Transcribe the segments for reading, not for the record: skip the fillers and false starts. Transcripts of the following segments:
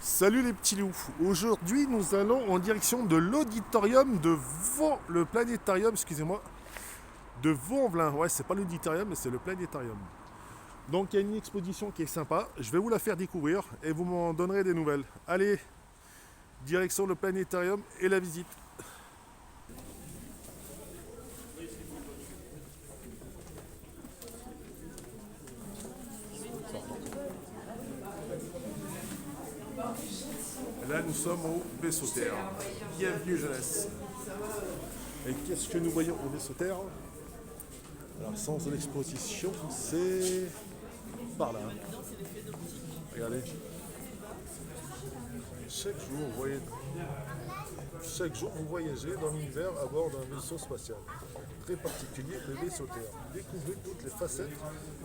Salut les petits loups. Aujourd'hui, nous allons en direction de l'auditorium de Vaux, le planétarium, excusez-moi, de Vaux-en-Velin. Ouais, c'est pas l'auditorium, mais c'est le planétarium. Donc, il y a une exposition qui est sympa. Je vais vous la faire découvrir et vous m'en donnerez des nouvelles. Allez, direction le planétarium et la visite. Là, nous sommes au vaisseau Terre. Bienvenue, jeunesse. Et qu'est-ce que nous voyons au vaisseau Terre? Alors, sans l'exposition, c'est par là. Regardez. Chaque jour, vous voyagez dans l'univers à bord d'un vaisseau spatial. Très particulier, le vaisseau Terre. Découvrez toutes les facettes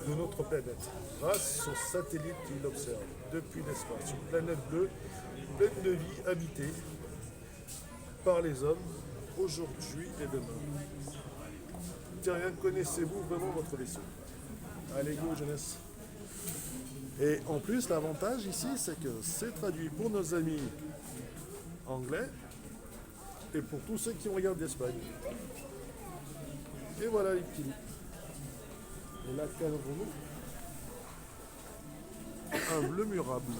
de notre planète grâce aux satellites qui l'observent depuis l'espace. Une planète bleue, pleine de vie, habitée par les hommes, aujourd'hui et demain. Tiens, connaissez-vous vraiment votre vaisseau? Allez, go, jeunesse. Et en plus, l'avantage ici, c'est que c'est traduit pour nos amis anglais et pour tous ceux qui regardent d'Espagne. Et voilà les petits loups. Et là, qu'avons-nous? Un bleu murable.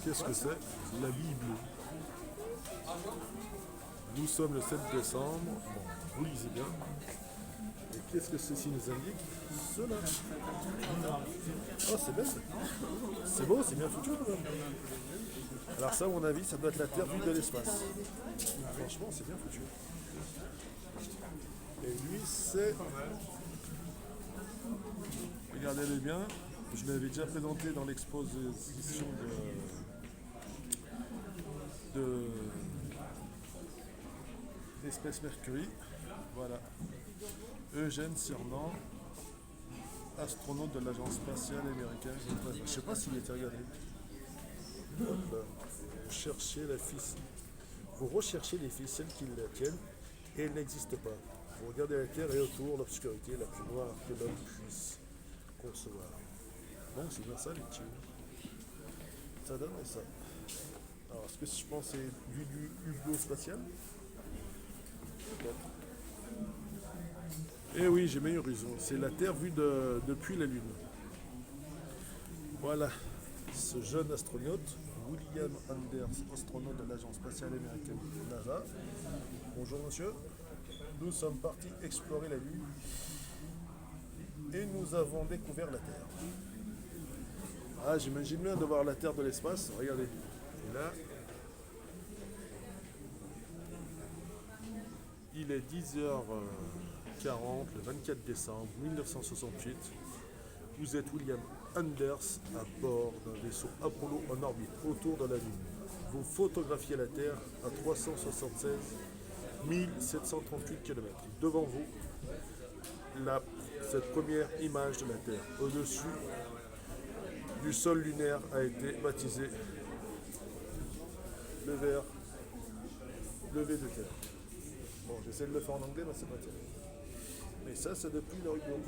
Qu'est-ce que c'est? La Bible. Nous sommes le 7 décembre. Bon, vous lisez bien. Et qu'est-ce que ceci nous indique? Cela. Oh, c'est belle. C'est beau, c'est bien foutu quand même. Alors ça, à mon avis, ça doit être la Terre vue de l'espace. Franchement, c'est bien foutu. Et lui, c'est... Regardez-le bien. Je l'avais déjà présenté dans l'exposition de d'espèce Mercury. Voilà. Eugène Cernan, astronaute de l'agence spatiale américaine. Je ne sais pas s'il était regardé. Hop là. Vous recherchez les ficelles qui la tiennent et elles n'existent pas. Vous regardez la Terre et autour l'obscurité la plus noire que l'homme puisse concevoir. Bon, c'est bien ça les petits. Ça donne ça. Alors, est-ce que je pense que c'est vu du hublot spatial? Peut-être. Eh oui, j'ai meilleur raison. C'est la Terre vue depuis la Lune. Voilà. Ce jeune astronaute, William Anders, astronaute de l'agence spatiale américaine NASA. Bonjour monsieur. Nous sommes partis explorer la Lune et nous avons découvert la Terre. Ah, j'imagine bien de voir la Terre de l'espace. Regardez. Et là, il est 10h40, le 24 décembre 1968. Vous êtes William Anders à bord d'un vaisseau Apollo en orbite autour de la Lune. Vous photographiez la Terre à 376 738 km. Devant vous, cette première image de la Terre. Au-dessus du sol lunaire a été baptisé le vert levé de terre. Bon, j'essaie de le faire en anglais, mais c'est pas terrible. Mais ça, c'est depuis l'origine.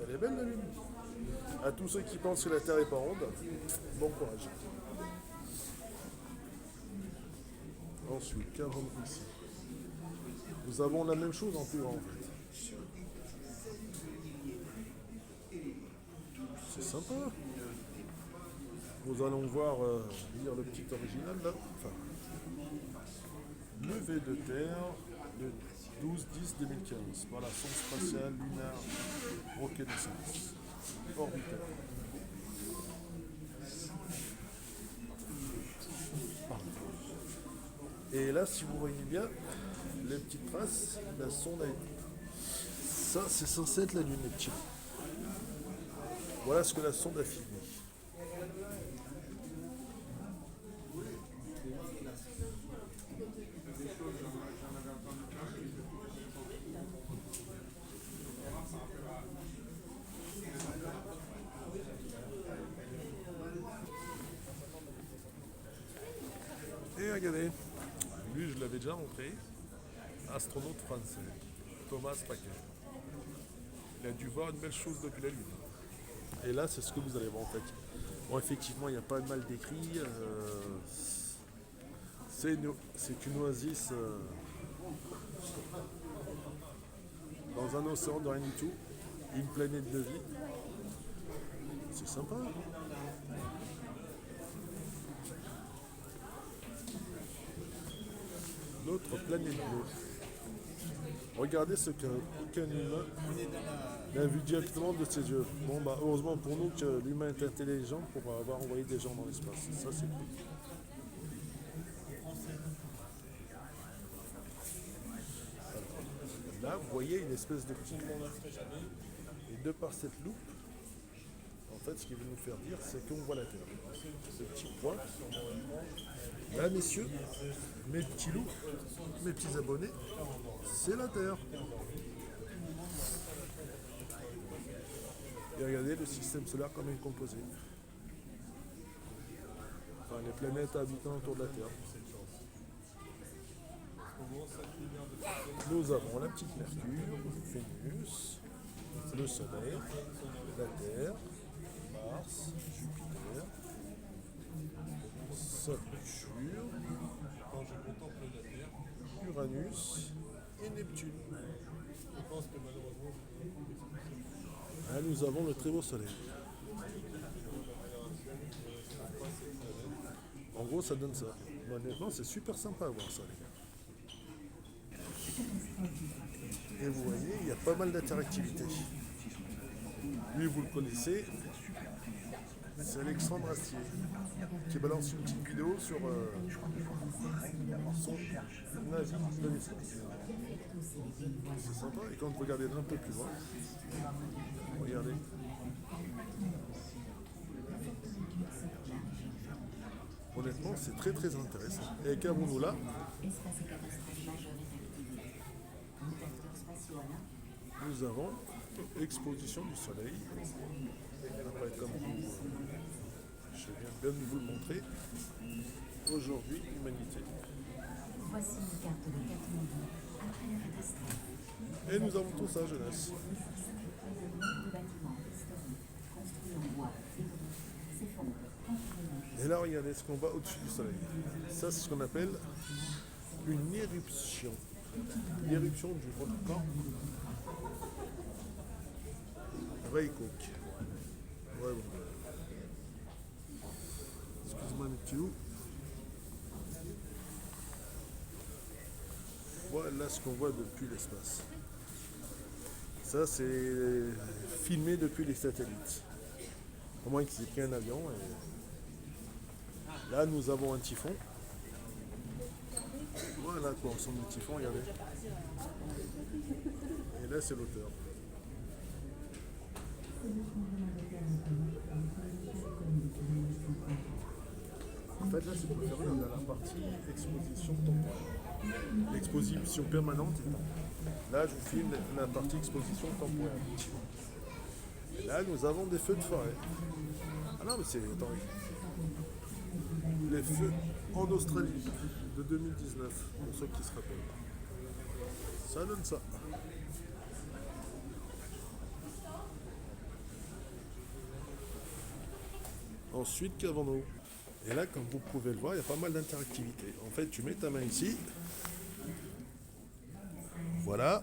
Elle est belle la Lune. À tous ceux qui pensent que la Terre est pas ronde, bon courage. Ensuite, qu'avons-nous ici? Nous avons la même chose en plus grand en fait. C'est sympa. Nous allons voir lire le petit original là. Enfin, levé de terre le 12-10-2015 par la sonde spatiale lunaire reconnaissance orbitaire. Et là, si vous voyez bien, les petites traces, la sonde a été. Ça, c'est censé être la Lune, les petits. Voilà ce que la sonde a filmé. Et regardez, lui je l'avais déjà montré, astronaute français, Thomas Paquet. Il a dû voir une belle chose depuis la Lune. Et là, c'est ce que vous allez voir en fait. Bon, effectivement, il y a pas mal d'écrits. C'est une oasis dans un océan de rien du tout. Une planète de vie. C'est sympa. Notre planète bleue. Regardez ce qu'un humain a vu directement de ses yeux. Bon, bah, heureusement pour nous que l'humain est intelligent pour avoir envoyé des gens dans l'espace. Ça, c'est cool. Là, vous voyez une espèce de petit point. Et de par cette loupe, en fait, ce qu'il veut nous faire dire, c'est qu'on voit la Terre. Ce petit point. Là, messieurs, mes petits loups, mes petits abonnés, c'est la Terre. Et regardez le système solaire comme il est composé. Enfin, les planètes habitant autour de la Terre. Nous avons la petite Mercure, Vénus, le Soleil, la Terre, Mars, Jupiter, Saturne, Uranus et Neptune. Là, nous avons le très beau Soleil. En gros, ça donne ça. Mais honnêtement, c'est super sympa à voir ça, les gars. Et vous voyez, il y a pas mal d'interactivité. Lui, vous le connaissez, c'est Alexandre Astier qui balance une petite vidéo sur son avis de l'espace. C'est sympa. Et quand vous regardez un peu plus loin, regardez. Honnêtement, c'est très très intéressant. Et qu'avons-nous là? Nous avons exposition du soleil. Après, comme je viens bien de vous le montrer, aujourd'hui, l'humanité. Voici une carte de Katmandou, après la catastrophe. Et nous avons tout ça, jeunesse. Et là, regardez ce qu'on voit au-dessus du soleil. Ça, c'est ce qu'on appelle une éruption. L'éruption du volcan Reykjavik. Ouais, bon. Excuse-moi, mes petits loups. Voilà ce qu'on voit depuis l'espace. Ça, c'est filmé depuis les satellites. Au moins qu'ils aient pris un avion. Et... là, nous avons un typhon. Voilà quoi ressemble le typhon, regardez. Et là, c'est l'auteur. En fait, là, c'est pour faire dans la partie exposition temporaire. L'exposition permanente. Là, je vous filme la partie exposition temporaire. Et là, nous avons des feux de forêt. Ah non, mais c'est... attendez. Les feux en Australie de 2019, pour ceux qui se rappellent. Ça donne ça. Ensuite, qu'avons-nous? Et là, comme vous pouvez le voir, il y a pas mal d'interactivité. En fait, tu mets ta main ici. Voilà.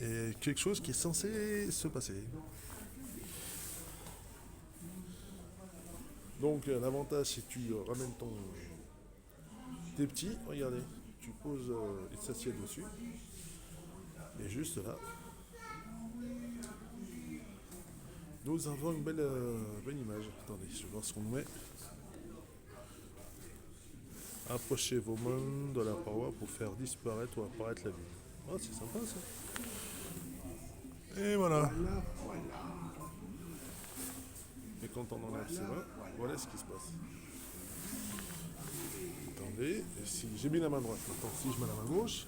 Et quelque chose qui est censé se passer. Donc, l'avantage, c'est que tu ramènes tes petits. Regardez. Tu poses, ils s'assiedent dessus. Et juste là, nous avons une belle image. Attendez, je vais voir ce qu'on met. Approchez vos mains de la paroi pour faire disparaître ou apparaître la lune. Oh, c'est sympa ça. Et voilà. Et quand on enlève ses mains, voilà ce qui se passe. Attendez, et si j'ai mis la main droite, maintenant si je mets la main gauche.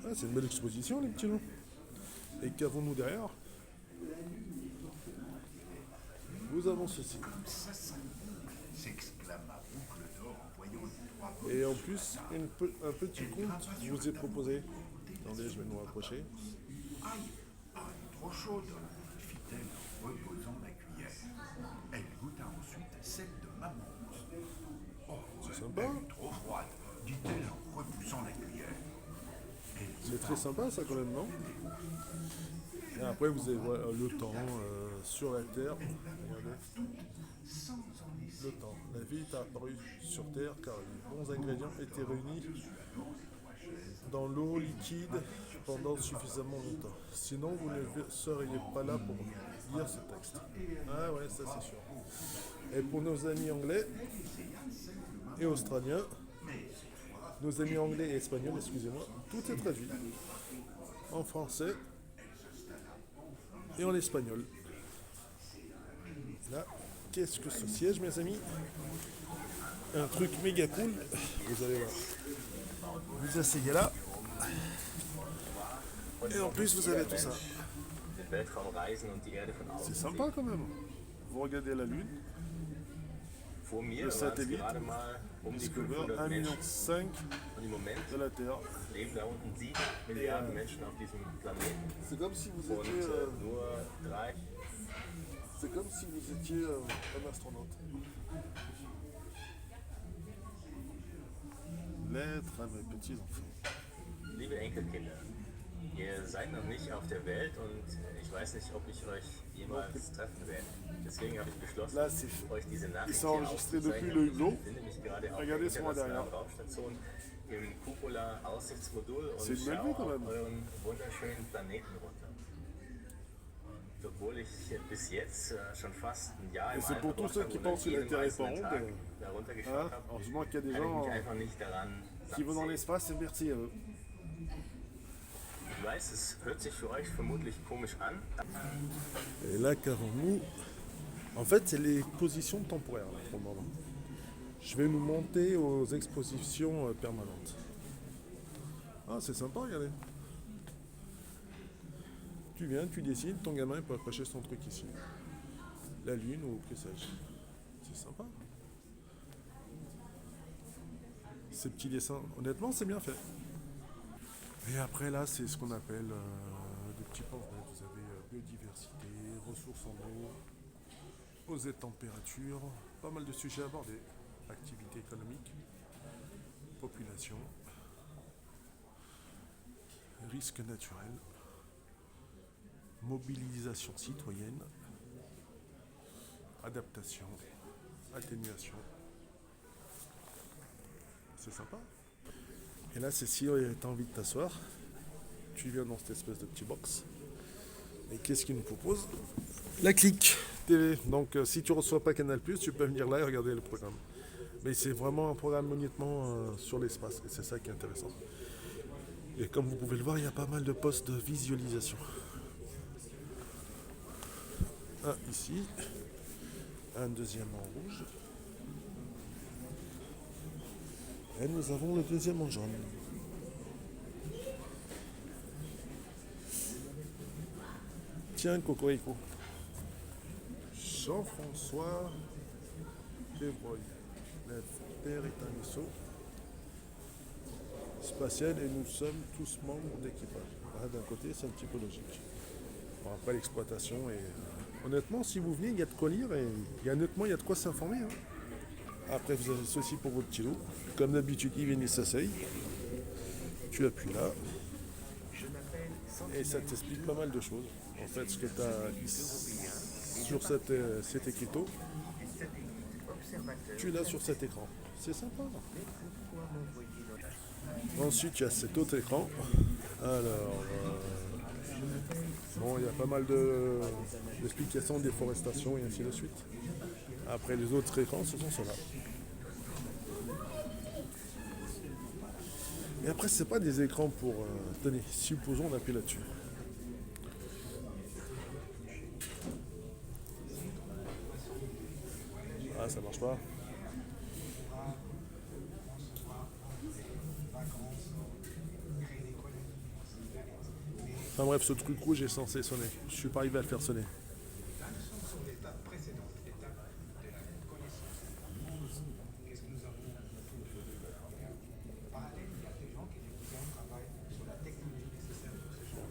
Ah, c'est une belle exposition, les petits loups. Et qu'avons-nous derrière? Nous avons ceci. S'exclama Boucle d'Or en voyant les trois Et en plus, un petit conte je vous ai proposé. Attendez, je vais nous rapprocher. Aïe, trop chaude, fit-elle en reposant la cuillère. Elle goûta ensuite celle de maman. Oh, C'est sympa. elle est trop froide, dit-elle en repoussant la cuillère. C'est très sympa ça quand même, non? Et après vous avez le temps sur la Terre. Regardez. Le temps. La vie est apparue sur Terre car les bons ingrédients étaient réunis dans l'eau liquide pendant suffisamment longtemps. Sinon vous ne seriez pas là pour lire ce texte. Ah ouais, ça c'est sûr. Et pour nos amis anglais et australiens, nos amis anglais et espagnols, excusez-moi, tout est traduit en français et en espagnol. Là, qu'est-ce que ce siège, mes amis? Un truc méga cool. Vous allez voir. Vous asseyez là. Et en plus, vous avez tout ça. Den Weltraum reisen und die Erde von C'est außen sympa sehen. quand même. Vous regardez la Lune. Vor mir Le waren es Satellit. gerade mal um die Discover 500 1,5 million Menschen. Und im Moment de la Terre. leben da unten 7 Milliarden Menschen auf diesem Planeten. C'est comme si vous Und étiez, nur 3. c'est comme si vous étiez un astronaute. Lettre à mes petits enfants. Liebe Enkelkinder, ihr seid noch nicht auf der Welt und ich weiß nicht, ob ich euch jemals treffen werde. Deswegen habe ich beschlossen, Là, c'est euch diese Ils Nachricht sont hier enregistrés depuis aufzuzeichnen. le hublot. Ich befinde mich gerade auf der Regardez ce moi internationalen derrière. Raumstation im Cupola-Aussichtsmodul und C'est une belle schaue vue, quand auf même. euren wunderschönen Planeten runter. Und obwohl ich bis jetzt schon fast ein Jahr im Et c'est All pour tous verbracht ceux habe qui und an pensent que la jedem Terre est pas einzelnen ronde, Tag darunter geschaut Hein? habe, Heureusement qu'il y a des kann ich gens mich einfach nicht daran qui vont dans satt sehen. l'espace et merci à eux. Ich weiß, es hört sich für euch vermutlich komisch an, Et là, qu'avons-nous? En fait, c'est les positions temporaires là, pour le moment. Je vais nous monter aux expositions permanentes. Ah, c'est sympa, regardez. Tu viens, tu dessines, ton gamin il peut accrocher son truc ici. La lune ou que sais-je. C'est sympa. Ces petits dessins, honnêtement, c'est bien fait. Et après, là, c'est ce qu'on appelle des petits paramètres. Vous avez biodiversité, ressources en eau, eaux et température, pas mal de sujets abordés. Activité économique, population, risque naturel, mobilisation citoyenne, adaptation, atténuation. C'est sympa. Et là, c'est si tu as envie de t'asseoir, tu viens dans cette espèce de petit box. Et qu'est-ce qu'il nous propose? La Clique TV. Donc, si tu ne reçois pas Canal+, tu peux venir là et regarder le programme. Mais c'est vraiment un programme honnêtement sur l'espace. Et c'est ça qui est intéressant. Et comme vous pouvez le voir, il y a pas mal de postes de visualisation. Un ici. Un deuxième en rouge. Et nous avons le deuxième en jaune. Tiens, Cocorico. Jean-François Desbreuil. La Terre est un vaisseau spatial et nous sommes tous membres d'équipage. Voilà, d'un côté, c'est un petit peu logique. Bon, après, l'exploitation est... honnêtement, si vous venez, il y a de quoi lire et honnêtement, il y a de quoi s'informer. Après, vous avez ceci pour vos petits loups. Comme d'habitude, ils viennent et s'asseyent. Tu appuies là. Et ça t'explique pas mal de choses. En fait, ce que tu as sur cet écriteau, tu l'as sur cet écran. C'est sympa. Ensuite, il y a cet autre écran. Alors, bon, il y a pas mal d'explications, déforestation et ainsi de suite. Après, les autres écrans, ce sont ceux-là. Et après, c'est pas des écrans pour... tenez, supposons on appuie là-dessus. Ah, ça marche pas. Enfin bref, ce truc rouge est censé sonner. Je suis pas arrivé à le faire sonner.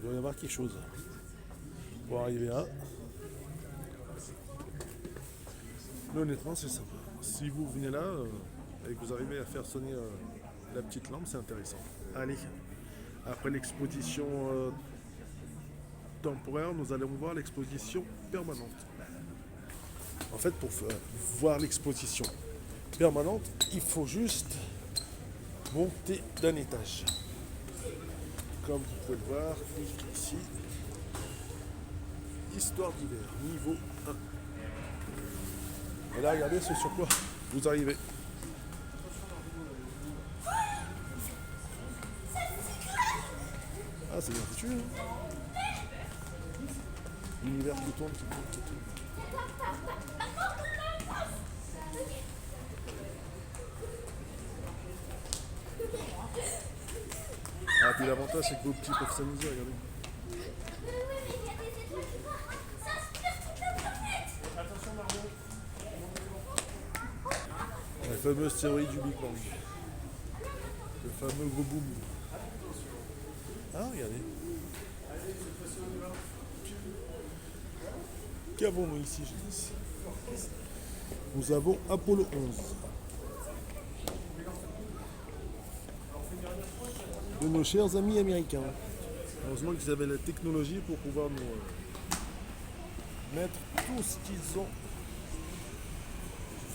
doit y avoir quelque chose pour arriver à. Mais honnêtement, c'est sympa. Si vous venez là et que vous arrivez à faire sonner la petite lampe, c'est intéressant. Allez, après l'exposition temporaire, nous allons voir l'exposition permanente. En fait, pour voir l'exposition permanente, il faut juste monter d'un étage. Comme vous pouvez le voir, ici, Histoire d'hiver, niveau 1. Et là, regardez ce sur quoi vous arrivez. Ah, c'est bien foutu, hein. L'univers qui tourne, qui tourne, qui tourne. Ah, puis l'avantage, c'est que vos petits peuvent s'amuser, regardez. La fameuse théorie du Big Bang. Le fameux gros boom. Ah, regardez. Qu'avons-nous ici, Génis? Nous avons Apollo 11. De nos chers amis américains. Heureusement qu'ils avaient la technologie pour pouvoir nous mettre tout ce qu'ils ont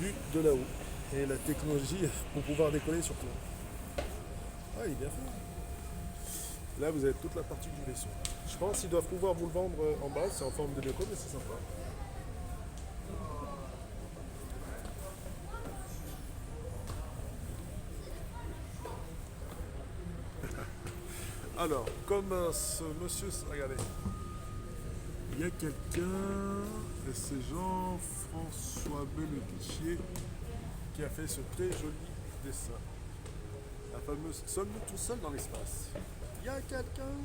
vu de là-haut. Et la technologie pour pouvoir décoller surtout. Ah, il est bien fait. Là, vous avez toute la partie du vaisseau. Je pense qu'ils doivent pouvoir vous le vendre en bas. C'est en forme de déco, mais c'est sympa. Alors, comme ce monsieur... Regardez. Il y a quelqu'un, et c'est Jean-François Beletier, qui a fait ce très joli dessin. La fameuse Sommes-nous tout seuls dans l'espace? Il y a quelqu'un?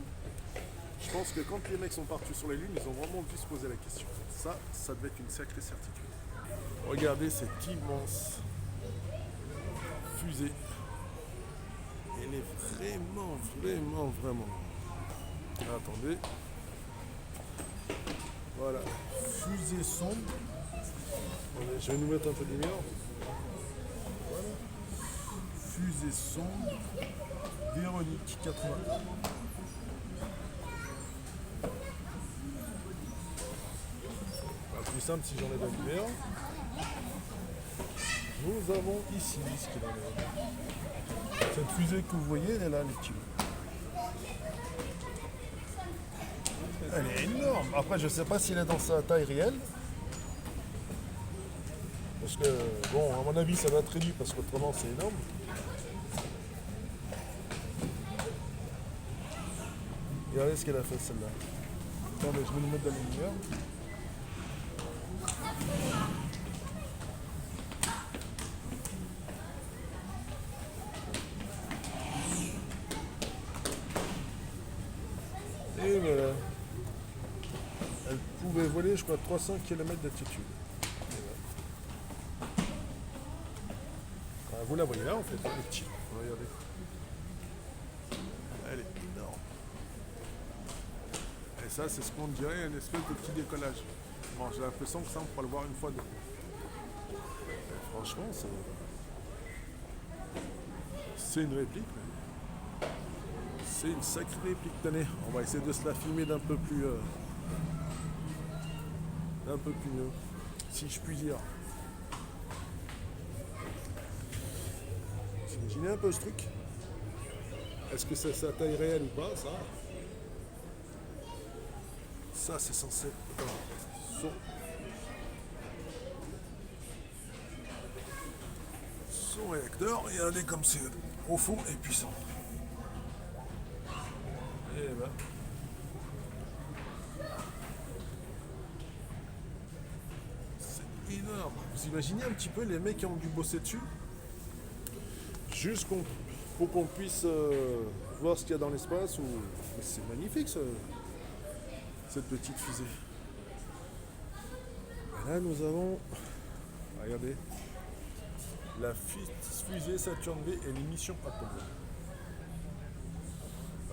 Je pense que quand les mecs sont partis sur les lunes, ils ont vraiment dû se poser la question. Ça devait être une sacrée certitude. Regardez cette immense fusée. Elle est vraiment... Attendez. Voilà. Fusée sombre. Attendez, je vais nous mettre un peu de lumière. Voilà. Fusée sombre. Véronique 80. Plus simple si j'enlève la lumière. Nous avons ici ce qu'il en est. Cette fusée que vous voyez, elle est là, les petits. Elle est énorme. Après, je ne sais pas s'il est dans sa taille réelle. Parce que, bon, à mon avis, ça va être réduit parce qu'autrement, c'est énorme. Regardez ce qu'elle a fait, celle-là. Attendez, je vais lui mettre de la lumière. Et voilà. Elle pouvait voler, je crois, 300 km d'altitude. Voilà, vous la voyez là, en fait, elle est petite. Regardez. Elle est énorme. Et ça, c'est ce qu'on dirait une espèce de petit décollage. Bon, j'ai l'impression que ça, on pourra le voir une fois de plus. Et franchement, c'est une réplique. C'est une sacrée réplique. Tenez, on va essayer de se la filmer d'un peu plus mieux, si je puis dire. Vous imaginez un peu ce truc? Est-ce que c'est sa taille réelle ou pas, ça? Ça, c'est censé être son réacteur. Et regardez comme c'est profond et puissant. Et ben. C'est énorme. Vous imaginez un petit peu les mecs qui ont dû bosser dessus? Juste pour qu'on puisse voir ce qu'il y a dans l'espace. Mais c'est magnifique cette petite fusée. Et là nous avons, regardez, la fusée Saturn V et les missions Apollo.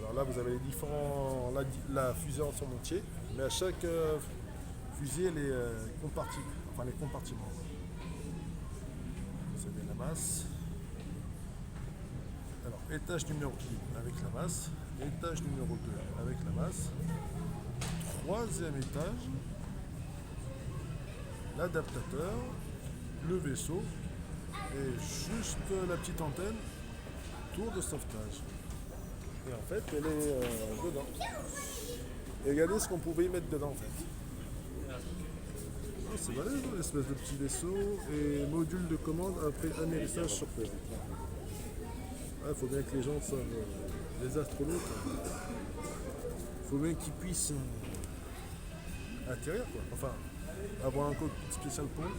Alors là, vous avez les différents, la fusée en son entier, mais à chaque fusée, les compartiments. Vous avez la masse. Alors, étage numéro 1 avec la masse, étage numéro 2 avec la masse, troisième étage, l'adaptateur, le vaisseau et juste la petite antenne, tour de sauvetage. Et en fait, elle est dedans. Et regardez ce qu'on pouvait y mettre dedans en fait. Ah, c'est balèze, une espèce de petit vaisseau et module de commande après amérissage sur Terre. Il faut bien que les gens savent, les astronautes, il faut bien qu'ils puissent atterrir, quoi. Enfin, avoir un cockpit spécial pour eux.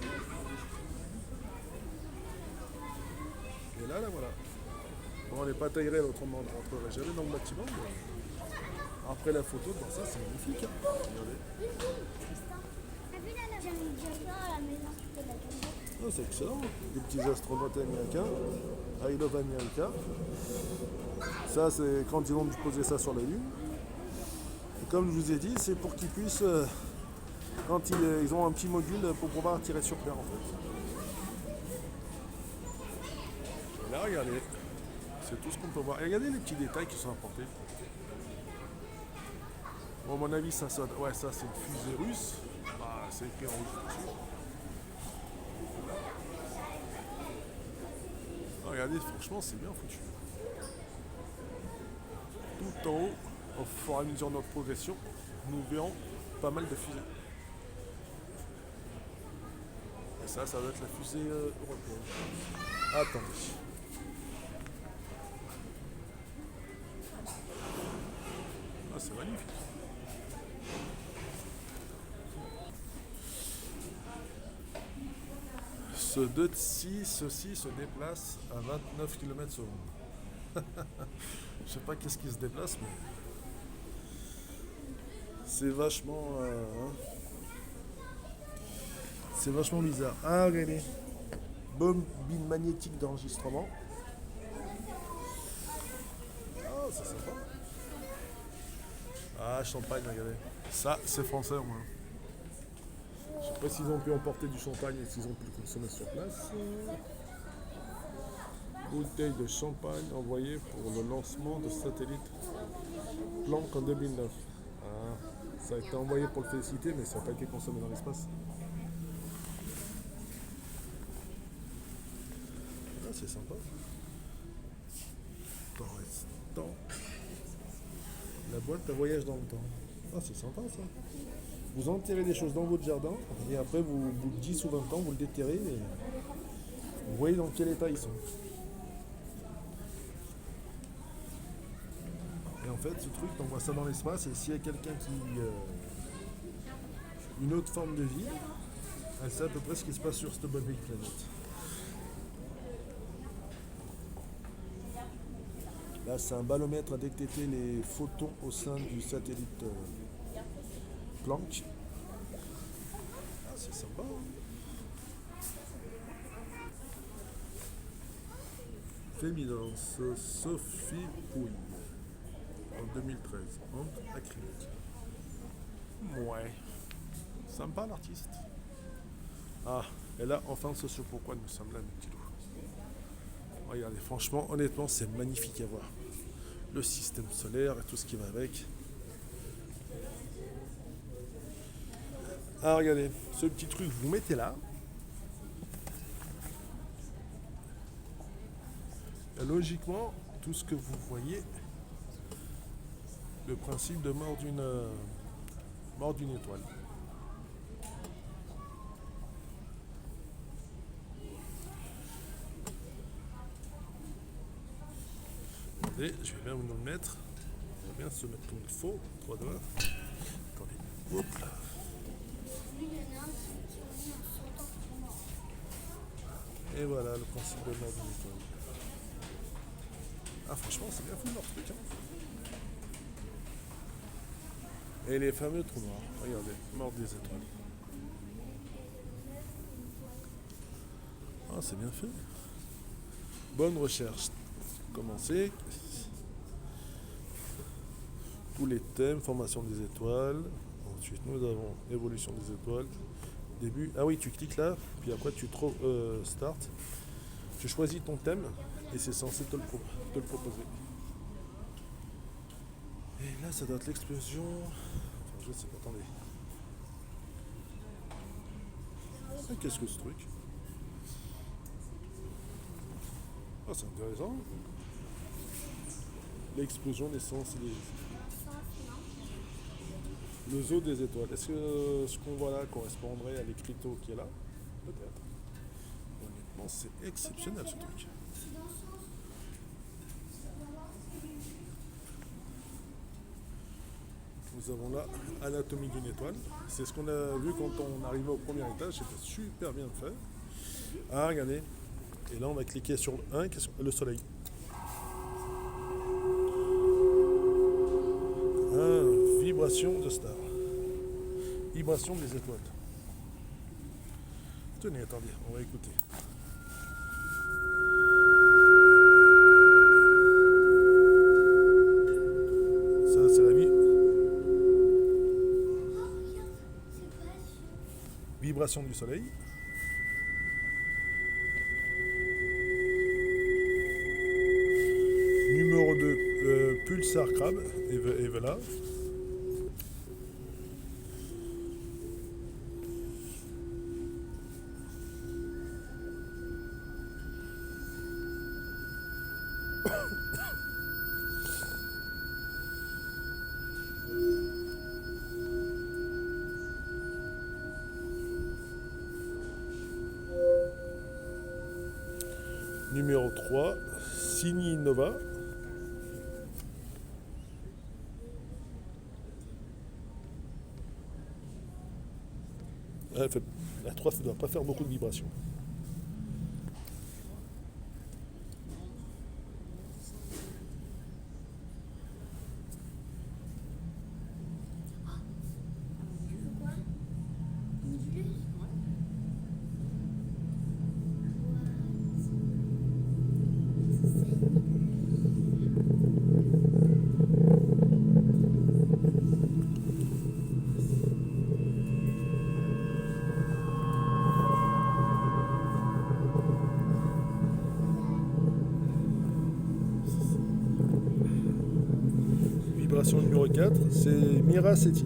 Et là, voilà. Bon, on n'est pas taillé, autrement on ne rentrerait jamais dans le bâtiment. Mais après la photo, dans ça, c'est magnifique. Hein. Regardez. Oh, c'est excellent. Des petits astronautes américains. I love America. Ça, c'est quand ils vont poser ça sur la Lune. Et comme je vous ai dit, c'est pour qu'ils puissent, quand ils ont un petit module pour pouvoir tirer sur Terre en fait. Et là, regardez, c'est tout ce qu'on peut voir. Et regardez les petits détails qui sont apportés. Bon, à mon avis, ça c'est une fusée russe. Ah, c'est écrit en rouge dessus. Ah, regardez, franchement, c'est bien foutu. Tout en haut, au fur et à mesure de notre progression, nous verrons pas mal de fusées. Et ça doit être la fusée européenne. Attendez. Ah, c'est magnifique. Ceci se déplace à 29 km/h. Je sais pas qu'est-ce qui se déplace, mais c'est vachement, c'est vachement bizarre. Ah, regardez, bobine magnétique d'enregistrement. Ah, c'est sympa. Ah, champagne, regardez. Ça, c'est français au moins. Je sais pas s'ils ont pu emporter du champagne et s'ils ont pu le consommer sur place. Bouteille de champagne envoyée pour le lancement de satellite Planck en 2009. Ah, ça a été envoyé pour le féliciter, mais ça n'a pas été consommé dans l'espace. Ah, c'est sympa. Temps. La boîte à voyage dans le temps. Ah, c'est sympa ça. Vous enterrez des choses dans votre jardin et après, vous 10 ou 20 ans, vous le déterrez et vous voyez dans quel état ils sont. Et en fait, ce truc, on voit ça dans l'espace et s'il y a quelqu'un qui... une autre forme de vie, elle sait à peu près ce qui se passe sur cette bonne vieille planète. Là, c'est un balomètre à détecter les photons au sein du satellite Planck. Ah, c'est sympa. Hein. Féminence, Sophie Pouille, en 2013, honte acrylique. Ouais, sympa l'artiste. Ah, et là, enfin, c'est ce pourquoi nous sommes là, mes petits loups. Regardez, franchement, honnêtement, c'est magnifique à voir. Le système solaire et tout ce qui va avec. Ah, regardez, ce petit truc, vous mettez là. Et logiquement, tout ce que vous voyez, le principe de mort d'une étoile. Attendez, je vais bien vous le mettre. On va bien se mettre comme il faut. 3 doigts. Attendez. Hop là. Et voilà le principe de mort d'une étoile. Ah, franchement, c'est bien fou leur truc. Hein. Et les fameux trous noirs. Regardez, mort des étoiles. Ah, c'est bien fait. Bonne recherche. Commencez. tous les thèmes, formation des étoiles. Ensuite, nous avons évolution des étoiles. Début. Ah oui, tu cliques là, puis après tu trouves Start. Tu choisis ton thème et c'est censé te le proposer. Et là, ça doit être l'explosion. Enfin, je sais pas, attendez. Ah, qu'est-ce que ce truc? Ah, c'est intéressant. L'explosion, l'essence et le zoo des étoiles. Est-ce que ce qu'on voit là correspondrait à l'écriteau qui est là? Peut-être. Honnêtement, c'est exceptionnel ce truc. Nous avons là Anatomie d'une étoile. C'est ce qu'on a vu quand on arrivait au premier étage. C'était super bien fait. Ah, regardez. Et là, on va cliquer sur le 1, le soleil. Ah, vibration de star. Vibration des étoiles. Tenez, attendez, on va écouter. Ça, c'est la vie. Vibration du soleil. Numéro 2, Pulsar Crabe, et voilà. Numéro 3, Cygni Nova. La 3, ça ne doit pas faire beaucoup de vibrations. Vibration numéro 4, c'est Miraceti.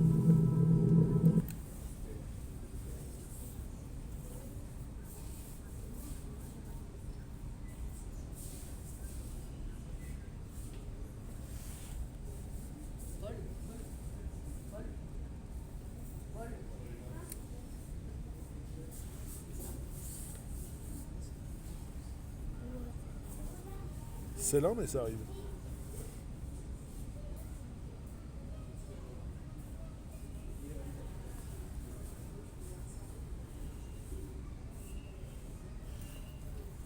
C'est lent, mais ça arrive.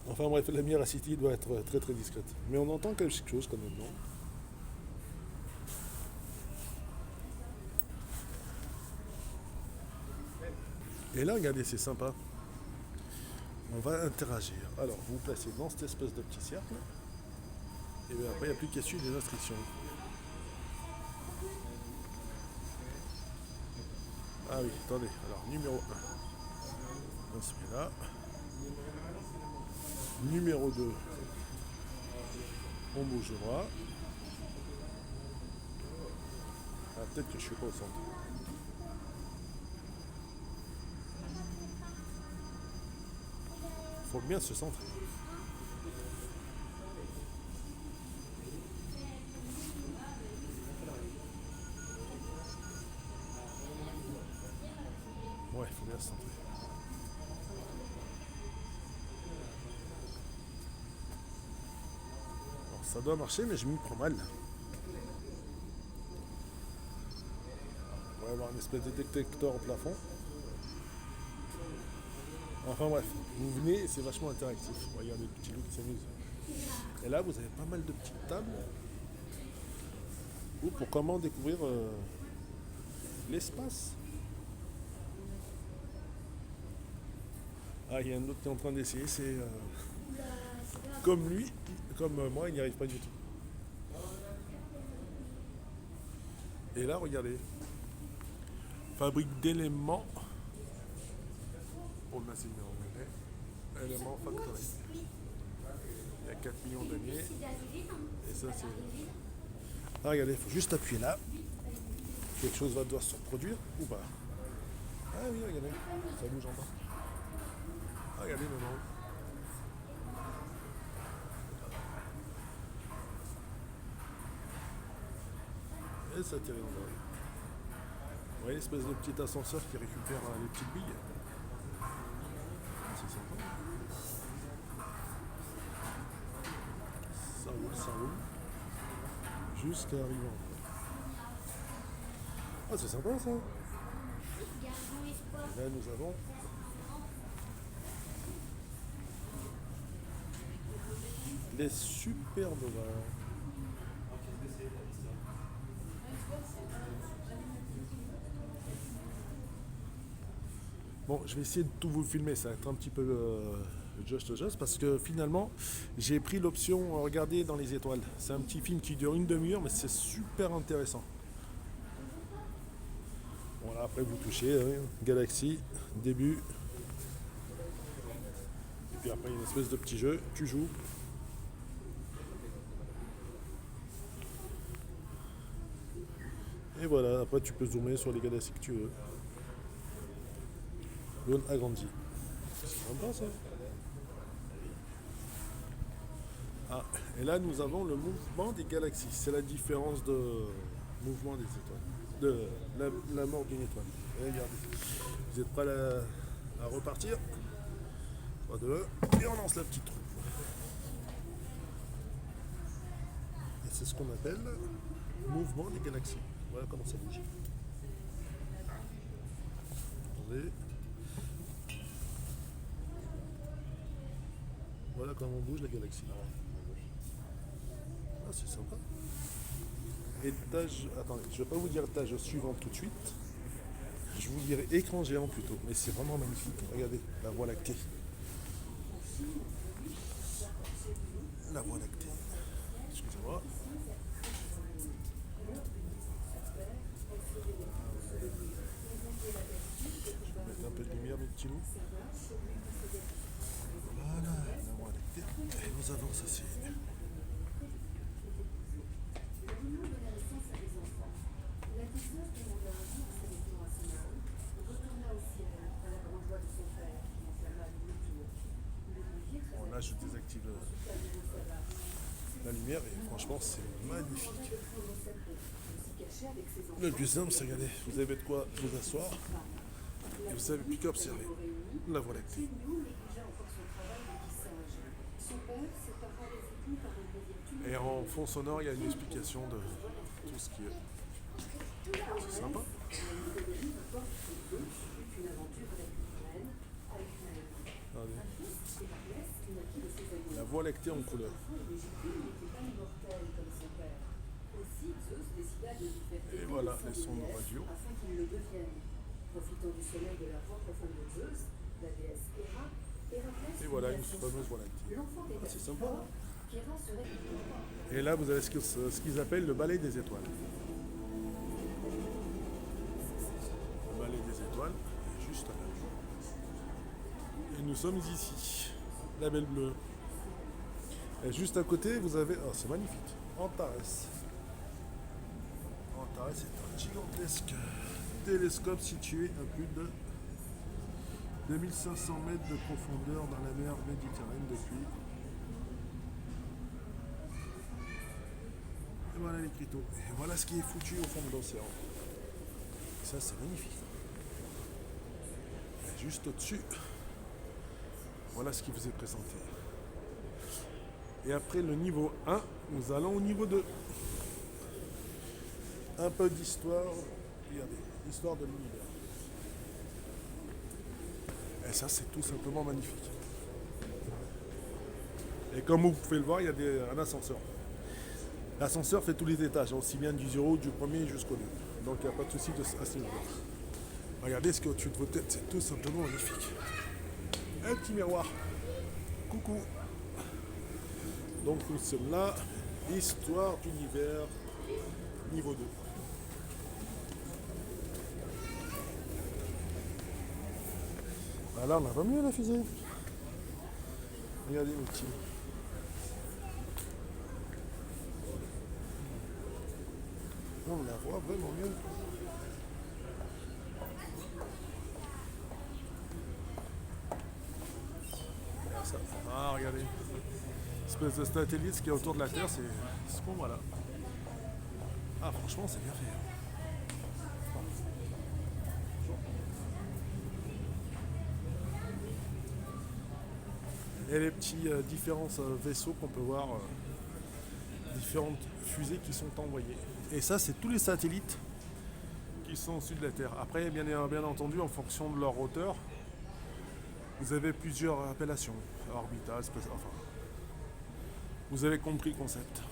Enfin bref, la Miracity doit être très très discrète. Mais on entend quelque chose quand même, non? Et là, regardez, c'est sympa. On va interagir. Alors, vous vous placez dans cette espèce de petit cercle. Et bien après, il n'y a plus qu'à suivre les instructions. Ah oui, attendez. Alors, numéro 1. On se met là. Numéro 2. On bouge le bras. Ah, peut-être que je ne suis pas au centre. Il faut bien se centrer. Ouais, il faut bien se centrer. Alors, ça doit marcher, mais je m'y prends mal. On va avoir une espèce de détecteur au plafond. Enfin bref, vous venez, c'est vachement interactif. Regardez les petits loups qui s'amusent. Et là, vous avez pas mal de petites tables ou pour comment découvrir l'espace. Ah, il y a un autre qui est en train d'essayer, c'est comme lui, comme moi, il n'y arrive pas du tout. Et là, regardez. Fabrique d'éléments pour le Massif anglais. Éléments Factory. Il y a 4 millions d'années. Et ça, c'est. Ah, regardez, il faut juste appuyer là. Quelque chose va devoir se reproduire ou pas? Ah oui, regardez, ça bouge en bas. Ah, regardez maintenant. Et ça atterrit en bas. Vous voyez l'espèce de petit ascenseur qui récupère les petites billes. C'est sympa. Ça roule. Jusqu'à arriver en bas. Ah, c'est sympa ça. Et là, nous avons les superbes vaches. Bon, je vais essayer de tout vous filmer, ça va être un petit peu just parce que finalement, j'ai pris l'option Regarder dans les étoiles. C'est un petit film qui dure une demi-heure, mais c'est super intéressant. Voilà, après vous touchez, hein, Galaxy, début. Et puis après, il y a une espèce de petit jeu, tu joues. Et voilà, après tu peux zoomer sur les galaxies que tu veux. Zone agrandie. C'est sympa ça. Ah, et là nous avons le mouvement des galaxies. C'est la différence de mouvement des étoiles. De la mort d'une étoile. Et regardez. Vous êtes prêts à repartir? 3, 2, 1, et on lance la petite roue. Et c'est ce qu'on appelle mouvement des galaxies. Voilà comment ça bouge. Attendez. Voilà comment bouge la galaxie. Ah, c'est sympa. Étage. Attendez, je ne vais pas vous dire étage suivant tout de suite. Je vous dirai écran géant plutôt. Mais c'est vraiment magnifique. Regardez, la Voie lactée. La Voie lactée. Excusez-moi. Je vais mettre un peu de lumière, mes petits loups. Voilà, la Voie lactée. Et nous avons ça, c'est. Bon, là, je désactive la lumière et franchement, c'est magnifique. Le plus simple, c'est regarder. Vous avez de quoi vous asseoir et vous savez plus qu'observer la Voie lactée. Et en fond sonore, il y a une explication de tout ce qui est. C'est sympa. Regardez. La Voie lactée en couleur. Et voilà les sons de radio. Et voilà une fameuse Voie lactée. Ah, c'est sympa. Et là vous avez ce qu'ils appellent le balai des étoiles. Le balai des étoiles est juste là. Et nous sommes ici. La Belle Bleue. Et juste à côté, vous avez... Oh, c'est magnifique. Antares. Antares est un gigantesque télescope situé à plus de 2500 mètres de profondeur dans la mer Méditerranée depuis. Et voilà l'écriteau. Et voilà ce qui est foutu au fond de l'océan. Ça, c'est magnifique. Et juste au-dessus, voilà ce qui vous est présenté. Et après le niveau 1, nous allons au niveau 2. Un peu d'histoire. Regardez, l'histoire de l'univers. Et ça, c'est tout simplement magnifique. Et comme vous pouvez le voir, il y a un ascenseur. L'ascenseur fait tous les étages, aussi bien du 0, du premier jusqu'au 2. Donc il n'y a pas de souci à ce niveau-là. Regardez ce qu'il y a au-dessus de vos têtes, c'est tout simplement magnifique. Un petit miroir. Coucou. Donc nous sommes là, histoire d'univers, niveau 2. Ah là, on la voit mieux la fusée. Regardez mes petits. Là, on la voit vraiment mieux. Regarde ça. Ah, regardez. Espèce de satellite qui est autour de la Terre, c'est ce qu'on voit là. Ah, franchement, c'est bien fait. Et les petits différents vaisseaux qu'on peut voir, différentes fusées qui sont envoyées. Et ça, c'est tous les satellites qui sont au sud de la Terre. Après, bien entendu, en fonction de leur hauteur, vous avez plusieurs appellations. Orbital, spatial, enfin. Vous avez compris le concept.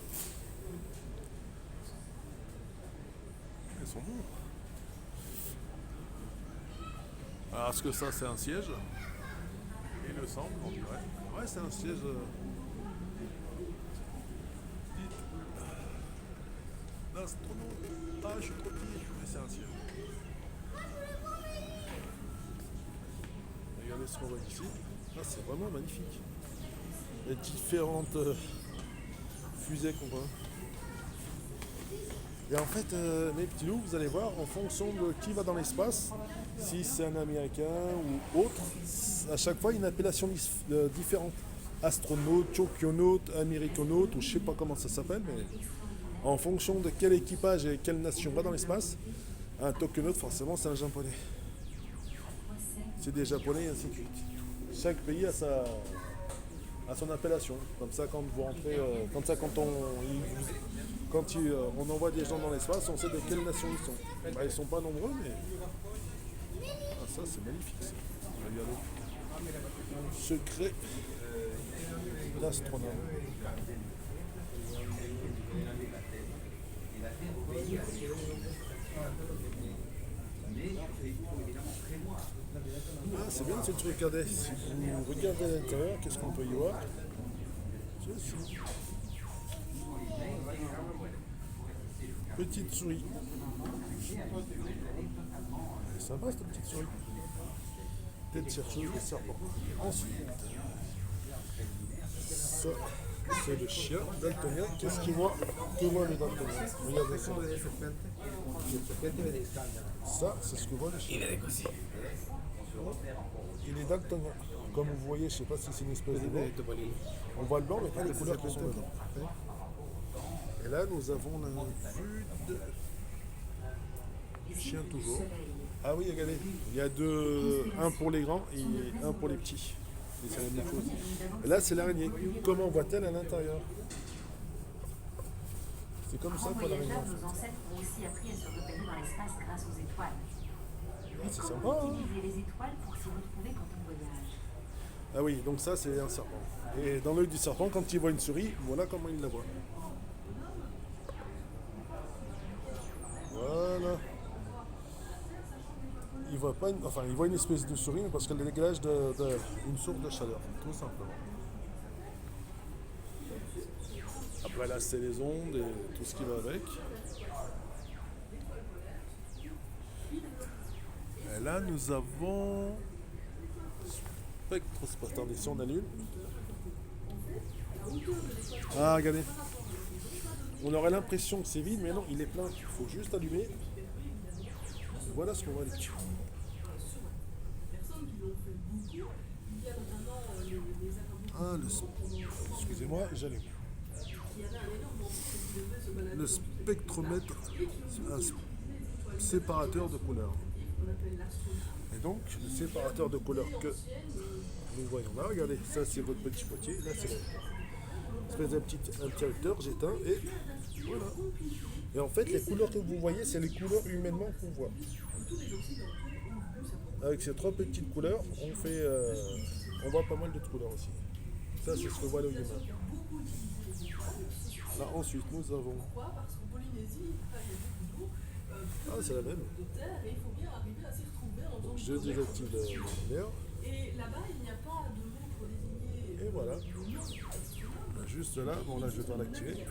Ils sont bons. Alors, est-ce que ça, c'est un siège? Il me semble, on dirait. Ouais, c'est un siège. Non, c'est trop long. Ah, je suis trop petit. Mais c'est un siège. Regardez ce qu'on voit ici. Ah, c'est vraiment magnifique. Les différentes fusées qu'on voit. Et en fait, mes petits loups, vous allez voir, en fonction de qui va dans l'espace, si c'est un Américain ou autre, à chaque fois, il y a une appellation différente. Astronaute, tokyonaute, américonaute, ou je sais pas comment ça s'appelle, mais en fonction de quel équipage et quelle nation va dans l'espace, un tokyonaute, forcément, c'est un japonais. C'est des japonais et ainsi de suite. Chaque pays a son appellation. Comme ça, quand vous rentrez, on envoie des gens dans l'espace, on sait de quelle nation ils sont. Bah, ils sont pas nombreux, mais ah, ça c'est magnifique. Ça. Regardez. Secret d'astronome. Ah, c'est bien si tu regardais. Si vous regardez à l'intérieur, qu'est-ce qu'on peut y voir? Ceci. Petite souris. C'est sympa cette petite souris. Tête chercheuse de serpent. Ensuite, ça, c'est le chien daltonien. Qu'est-ce qu'il voit? Que voit le daltonien? Regardez ça. Ça, c'est ce que voit le chien. Il est daltonien. Comme vous voyez, je ne sais pas si c'est une espèce de blanc. On voit le blanc, mais pas les couleurs qui sont dedans. Et là, nous avons la vue du chien toujours. Ah oui, regardez, il y a un pour les grands et un pour les petits. Et c'est la même chose. Et là, c'est l'araignée. Comment voit-elle à l'intérieur? C'est comme ça En qu'on l'araignée. voyageur, nos ancêtres ont aussi appris à se repérer dans l'espace grâce aux étoiles. Ah, c'est sympa, hein? Utiliser les étoiles pour s'y retrouver quand on voyage. Ah oui, donc ça, c'est un serpent. Et dans l'œil du serpent, quand il voit une souris, voilà comment il la voit. Voilà. Il voit pas il voit une espèce de souris parce qu'elle dégage une source de chaleur, tout simplement. Après là, c'est les ondes et tout ce qui va avec. Et là, nous avons spectre. Attendez, si on annule. Ah, regardez. On aurait l'impression que c'est vide, mais non, il est plein. Il faut juste allumer. Voilà ce qu'on voit dessus. Ah, excusez-moi, j'allume. Le spectromètre, c'est un séparateur de couleurs. Et donc, le séparateur de couleurs que nous voyons là, regardez, ça c'est votre petit boîtier, là c'est une espèce de petit interrupteur, j'éteins et voilà. Et en fait, les couleurs que vous voyez, c'est les couleurs humainement qu'on voit. Avec ces trois petites couleurs, on voit pas mal de couleurs aussi. Ça, c'est ce que voit l'œil humain. Là, ensuite, nous avons... Ah, c'est la même. Donc, je désactive la lumière. Et voilà. Juste là, bon là, je dois l'activer.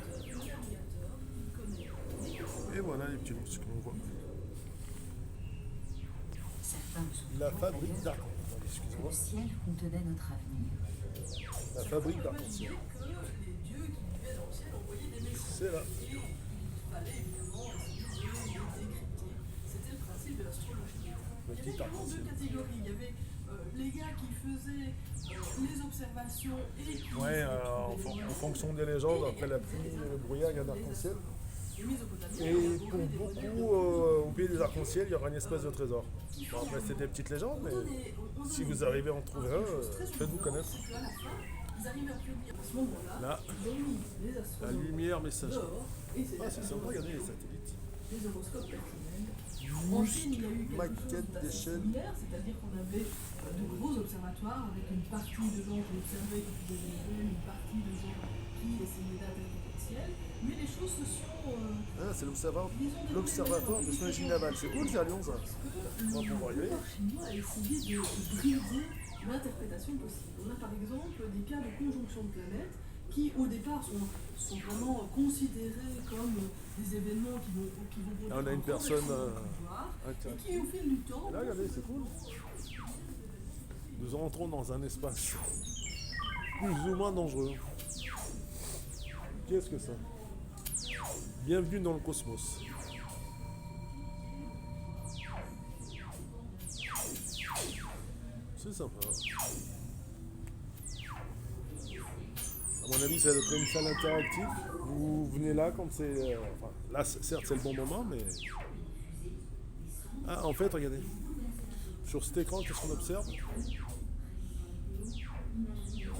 Et voilà les petits loups, ce qu'on voit. La fabrique d'art. Excusez-moi. Le ciel contenait notre avenir. La fabrique d'arc-en-ciel. C'est là. C'était le principe de l'astrologie. Le Il y petit avait vraiment deux arc-en-ciel. catégories. Il y avait les gars qui faisaient les observations et qui Ouais, en fonction des légendes, après la pluie et le brouillard, il y a un arc-en-ciel. les Mésopotamiens. Et pour beaucoup, au pied des arcs-en-ciel, il y aura une espèce de trésor. Bon, après, c'est des petites légendes, mais si vous arrivez à en trouver un, faites-vous connaître. À la fin, ils arrivaient à prédire. À ce moment-là, Là, ils ont mis les la astronomes lumière messagère. dehors et c'est Ah, c'est sympa, regardez les satellites. des horoscopes personnels. En Chine, il y a eu quelque Maquette chose d'assez d'échelle. similaire, c'est-à-dire qu'on avait de gros observatoires avec une partie de gens qui observaient, qui faisaient des nouvelles, une partie de gens qui essayaient d'interpréter le ciel. Mais les choses se sont... Ah, c'est l'observatoire de Saint-Gilles Naval. C'est cool, c'est à Lyon, ça. On va pouvoir y aller. Le chinois a essayé de briser l'interprétation possible. On a par exemple des cas de conjonction de planètes qui au départ sont vraiment considérés comme des événements qui vont Ah, on a une personne, et qui au fil du temps... Là, regardez, c'est cool. Nous entrons dans un espace plus ou moins dangereux. Qu'est-ce que ça? Bienvenue dans le cosmos. C'est sympa. À mon avis, ça doit être une salle interactive. Vous venez là quand c'est... enfin, là, certes, c'est le bon moment, mais... Ah, en fait, regardez. Sur cet écran, qu'est-ce qu'on observe?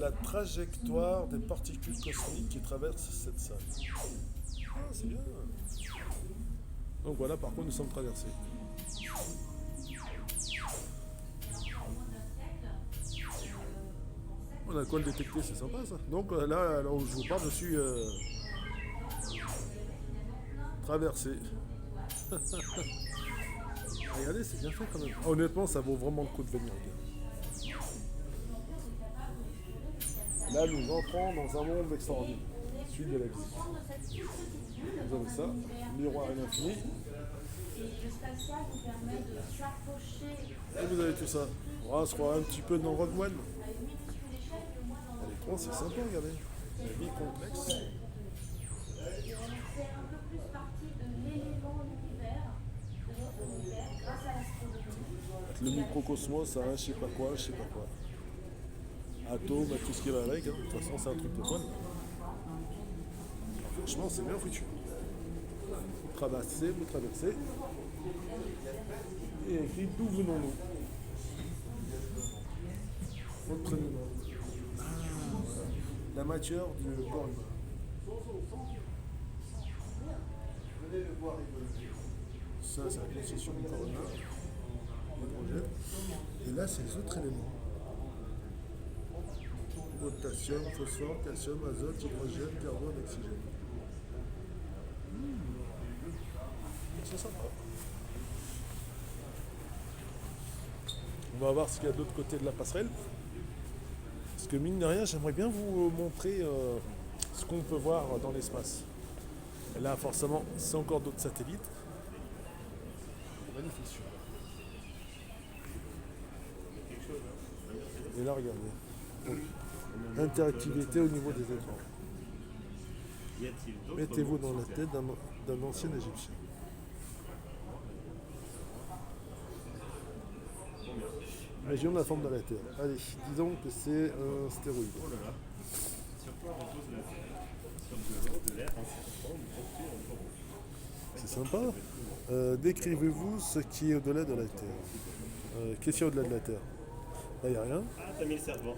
La trajectoire des particules cosmiques qui traversent cette salle. Ah, c'est bien. Donc voilà, par contre, nous sommes traversés. On a de quoi le détecter, c'est sympa ça. Donc là où je vous parle, je suis traversé. Regardez, c'est bien fait quand même. Honnêtement, ça vaut vraiment le coup de venir. Là, nous entrons dans un monde extraordinaire. Suite de la visite. Vous avez ça, miroir à l'infini. Le spatial nous permet de s'approcher Et vous avez tout ça. On va se croire un petit peu dans Rogue One. à une minuscule échelle que moi dans À l'écran, c'est sympa, regardez. La vie complexe. et on fait un peu plus partie de l'élément univers, de notre univers, grâce à l'astronomie. Le microcosmos, hein, je sais pas quoi, je sais pas quoi. Atomes, tout ce qui va avec. Hein. De toute façon, c'est un truc de fun. Franchement, c'est bien foutu. Vous traversez, vous traversez. Et écrit d'où venons-nous. Votre prénom. Ah, la matière du corps humain. Ça, c'est la constitution du corps humain. L'hydrogène. Et là, c'est les autres éléments. Potassium, phosphore, calcium, azote, hydrogène, carbone, oxygène. C'est sympa. On va voir ce qu'il y a de l'autre côté de la passerelle. Parce que mine de rien, j'aimerais bien vous montrer ce qu'on peut voir dans l'espace. Et là, forcément, c'est encore d'autres satellites. Magnifique. Et là, regardez. Donc, interactivité au niveau des écrans. Mettez-vous dans la tête d'un ancien Égyptien. Région de la forme de la Terre. Allez, disons que c'est un stéroïde. C'est sympa. Décrivez-vous ce qui est au-delà de la Terre. Qu'est-ce qu'il y a au-delà de la Terre? Là, il n'y a rien. Ah, t'as mis le serpent.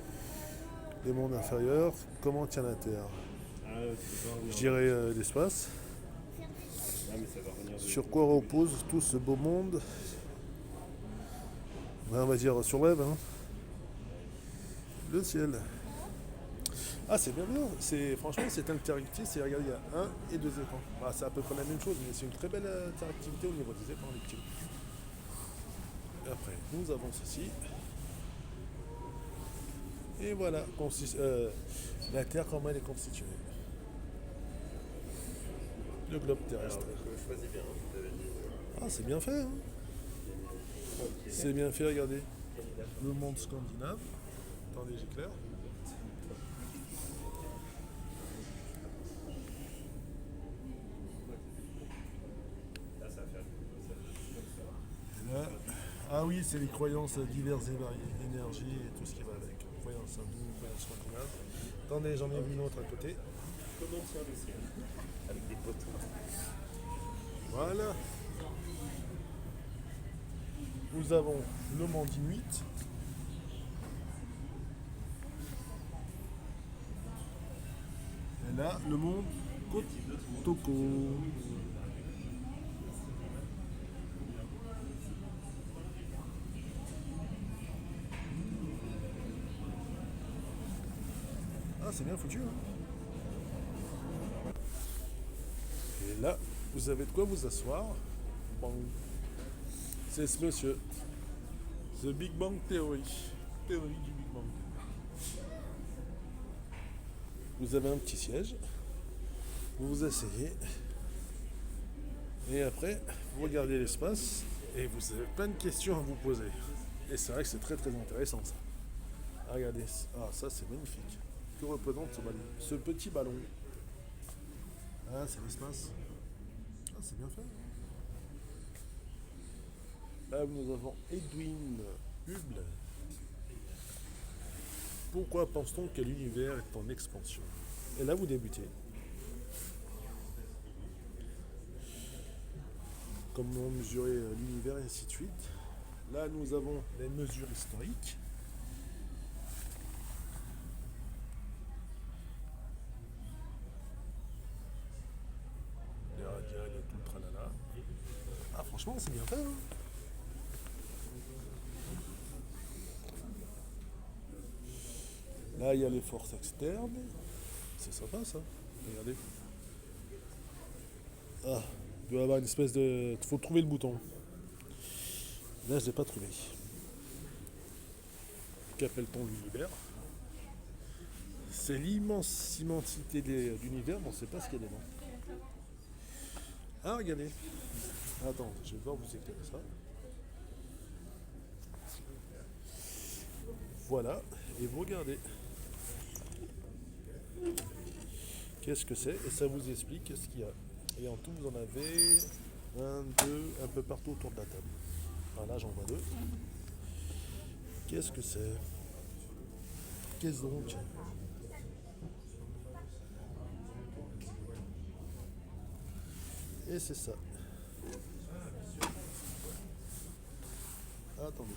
Les mondes inférieurs, comment tient la Terre? Ah, tu peux pas revenir. Je dirais l'espace. Ah, mais ça va revenir de... Sur quoi repose tout ce beau monde? Ben, on va dire sur le web, hein. Le ciel. Ah, c'est bien bien. Franchement, c'est interactif. C'est, regardez, il y a un et deux écrans. Ah, c'est à peu près la même chose, mais c'est une très belle interactivité au niveau des écrans, les petits. Et après, nous avons ceci. Et voilà, la Terre, comment elle est constituée. Le globe terrestre. Choisis bien, vous avez dit. Ah, c'est bien fait, hein. C'est bien fait, regardez. le monde scandinave. Attendez, j'éclaire. Là, ça va faire. Et là, ah oui, c'est les croyances diverses et variées, énergie et tout ce qui va avec. Croyances hindoues, croyances scandinaves. Attendez, j'en ai vu une autre à côté. Comment tient le ciel? Avec des poteaux. Voilà. Nous avons le monde inuit. Et là, le monde Kotoko. Ah, c'est bien foutu, hein. Et là, vous avez de quoi vous asseoir. Bang. C'est ce monsieur. The Big Bang Theory. Théorie du Big Bang. Vous avez un petit siège. Vous vous asseyez. Et après, vous regardez l'espace. Et vous avez plein de questions à vous poser. Et c'est vrai que c'est très très intéressant ça. Ah, regardez. Ah, ça c'est magnifique. Que représente ce ballon? Ce petit ballon. Ah, c'est l'espace. Ah, c'est bien fait. Là, nous avons Edwin Hubble. Pourquoi pense-t-on que l'univers est en expansion? Et là, vous débutez. Comment mesurer l'univers et ainsi de suite. Là, nous avons les mesures historiques. Les radiales et tout le tralala. Ah, franchement, c'est bien fait, hein. Là, il y a les forces externes. C'est sympa, ça. Regardez. Ah, il doit y avoir une espèce de... Il faut trouver le bouton. Là, je ne l'ai pas trouvé. Qu'appelle-t-on l'univers? C'est l'immense immensité de l'univers, mais on ne sait pas ce qu'il y a dedans. Ah, regardez. Attends, je vais devoir vous éclairer ça. Voilà, et vous regardez. Qu'est-ce que c'est? Et ça vous explique ce qu'il y a. Et en tout, vous en avez 1, 2, un peu partout autour de la table. Voilà, j'en vois 2. Qu'est-ce que c'est? Qu'est-ce donc? Et c'est ça. Attendez.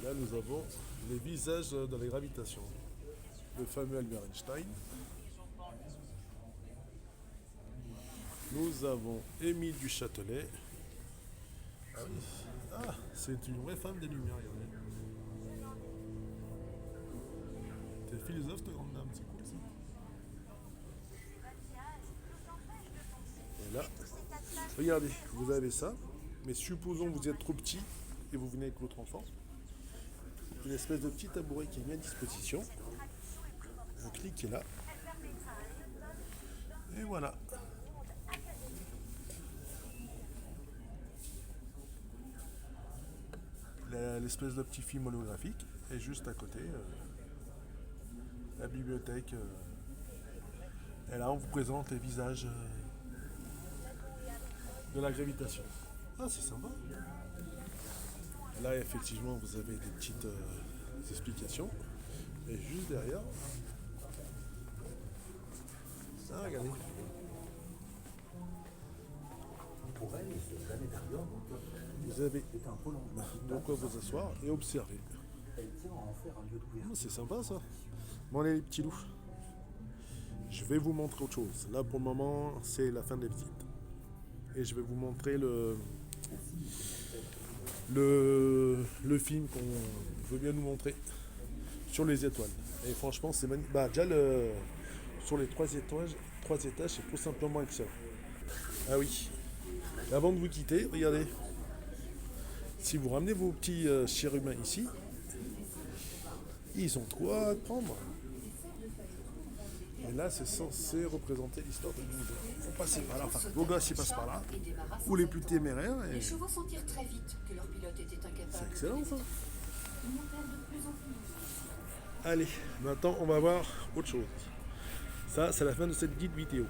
Là, nous avons les visages de la gravitation. Le fameux Albert Einstein. Nous avons Émile du Châtelet. Ah oui. Ah, c'est une vraie femme des Lumières, regardez. T'es philosophe, ta grande dame, c'est cool ça. Et là, regardez, vous avez ça, mais supposons que vous êtes trop petit et vous venez avec votre enfant. Une espèce de petit tabouret qui est mis à disposition. Vous cliquez là. Et voilà. L'espèce de petit film holographique est juste à côté. La bibliothèque. Et là, on vous présente les visages de la gravitation. Ah, c'est sympa. Là, effectivement, vous avez des petites explications. Et juste derrière, ah, regardez. Vous avez de quoi vous asseoir et observer. Ah, c'est sympa ça. Bon, allez, les petits loups. Je vais vous montrer autre chose. Là, pour le moment, c'est la fin de la visite. Et je vais vous montrer le film qu'on veut bien nous montrer sur les étoiles. Et franchement, c'est magnifique. Bah, déjà, sur les 3 étages, c'est tout simplement excellent. Ah oui. Et avant de vous quitter, regardez. Si vous ramenez vos petits chérubins ici, ils ont quoi à prendre. Et là, c'est censé représenter l'histoire de l'univers. Faut passer par là, enfin, vos gosses ils passent par là, ou les plus téméraires, et Les chevaux sentirent très vite que leur pilote était incapable. c'est excellent ça. Ils montèrent de plus en plus. Allez, maintenant on va voir autre chose. Ça, c'est la fin de cette guide vidéo.